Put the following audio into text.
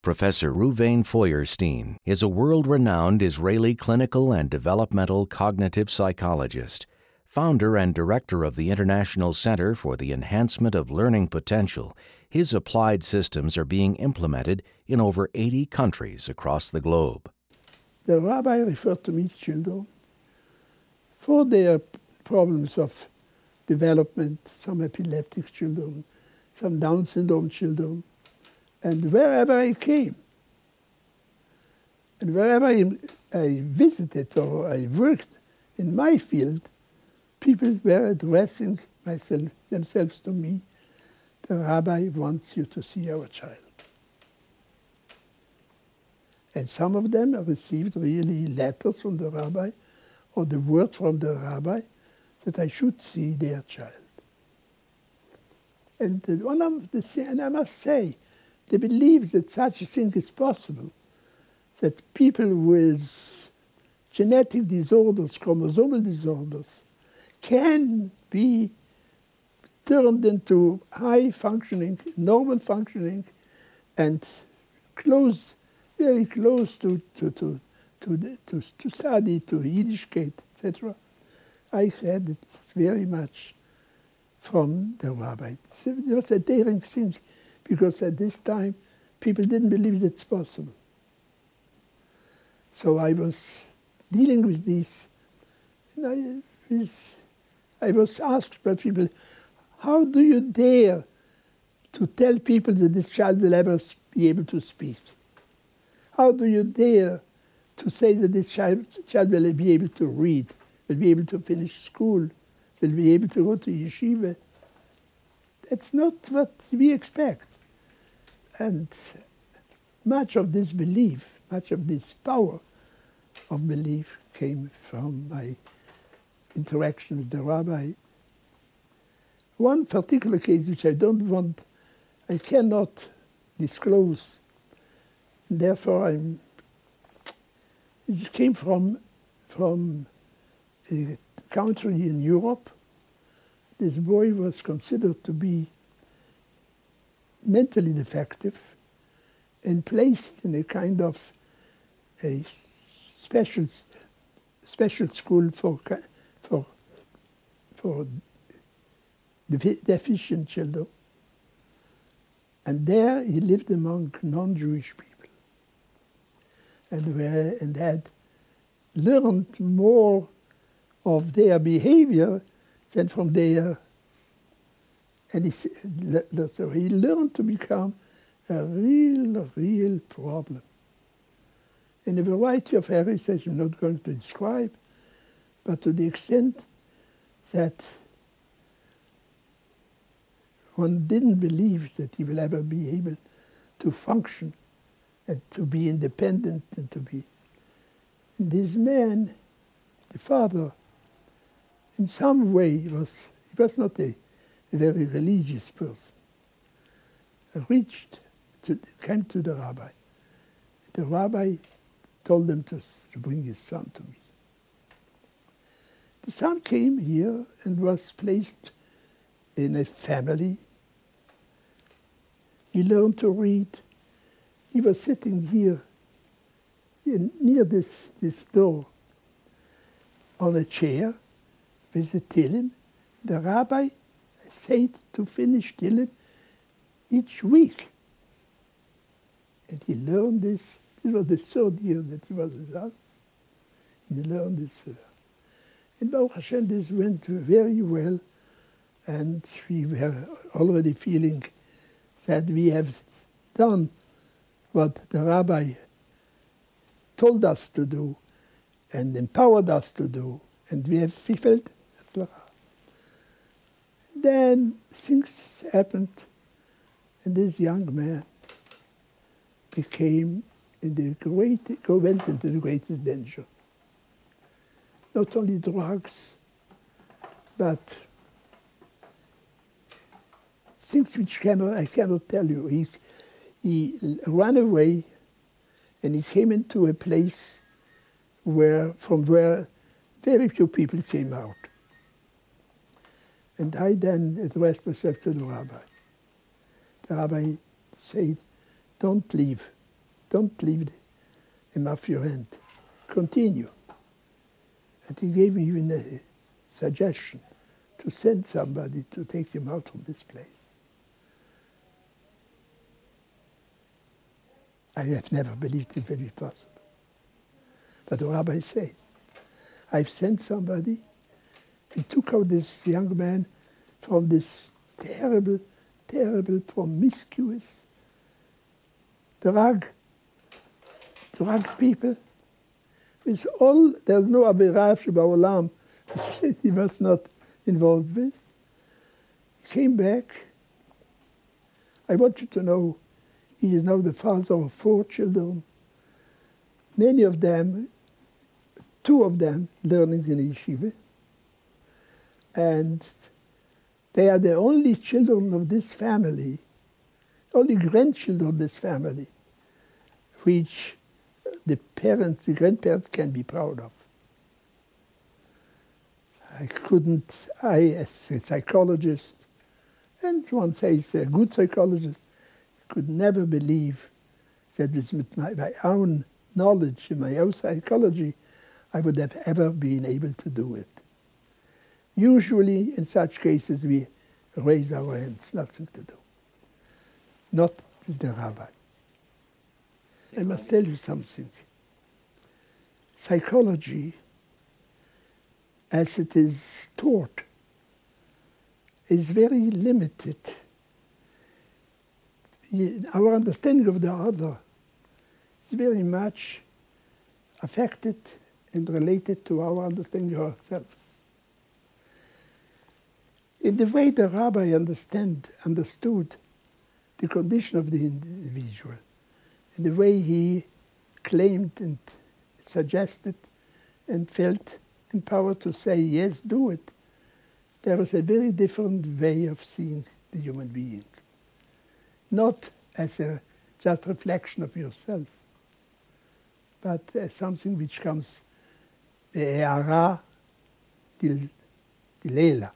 Professor Reuven Feuerstein is a world-renowned Israeli clinical and developmental cognitive psychologist, founder and director of the International Center for the Enhancement of Learning Potential. His applied systems are being implemented in over 80 countries across the globe. The rabbi referred to me children for their problems of development, some epileptic children, some Down syndrome children, and wherever I came, and wherever I visited or I worked in my field, people were addressing themselves to me. The rabbi wants you to see our child. And some of them received really letters from the rabbi or the word from the rabbi that I should see their child. And one of the things, and I must say, they believe that such a thing is possible, that people with genetic disorders, chromosomal disorders, can be turned into high functioning, normal functioning, and very close to study, to Yiddishkeit, etc. I heard it very much from the rabbi. It was a daring thing, because at this time, people didn't believe it's possible. So I was dealing with this, and I was asked by people, how do you dare to tell people that this child will ever be able to speak? How do you dare to say that this child will be able to read, will be able to finish school, will be able to go to yeshiva? That's not what we expect. And much of this belief, much of this power of belief came from my interaction with the rabbi. One particular case which I cannot disclose, and therefore it came from a country in Europe. This boy was considered to be mentally defective and placed in a kind of a special school for deficient children. And there he lived among non-Jewish people and had learned more of their behavior than from their. And so he learned to become a real problem. In a variety of areas I'm not going to describe, but to the extent that one didn't believe that he will ever be able to function and to be independent and to be. And this man, the father, in some way he was not a very religious person, came to the rabbi. The rabbi told them to bring his son to me. The son came here and was placed in a family. He learned to read. He was sitting here near this door on a chair with a Tehillim. The rabbi said to finish Tehillim each week. And he learned this. It was the third year that he was with us. And he learned this. And Baruch Hashem, this went very well. And we were already feeling that we have done what the rabbi told us to do and empowered us to do. And we felt Hatzlacha. Then things happened, and this young man went into the greatest danger. Not only drugs, but things which I cannot tell you. He ran away, and he came into a place from where very few people came out. And I then addressed myself to the rabbi. The rabbi said, don't leave. Don't leave him off your hand. Continue. And he gave me even a suggestion to send somebody to take him out from this place. I have never believed it would be possible. But the rabbi said, I've sent somebody. He took out this young man from this terrible, terrible, promiscuous drug people. With all, there's no Avirah Shabbat which he was not involved with. He came back. I want you to know, he is now the father of 4 children. Many of them, 2 of them, learning in the yeshiva. And they are the only children of this family, only grandchildren of this family, which the grandparents can be proud of. I, as a psychologist, and one says a good psychologist, could never believe that with my own knowledge and my own psychology, I would have ever been able to do it. Usually, in such cases, we raise our hands, nothing to do. Not with the rabbi. I must tell you something. Psychology, as it is taught, is very limited. Our understanding of the other is very much affected and related to our understanding of ourselves. In the way the rabbi understood the condition of the individual, in the way he claimed and suggested and felt empowered to say, yes, do it, there was a very different way of seeing the human being. Not as a just reflection of yourself, but as something which comes, the E'ara Dilela.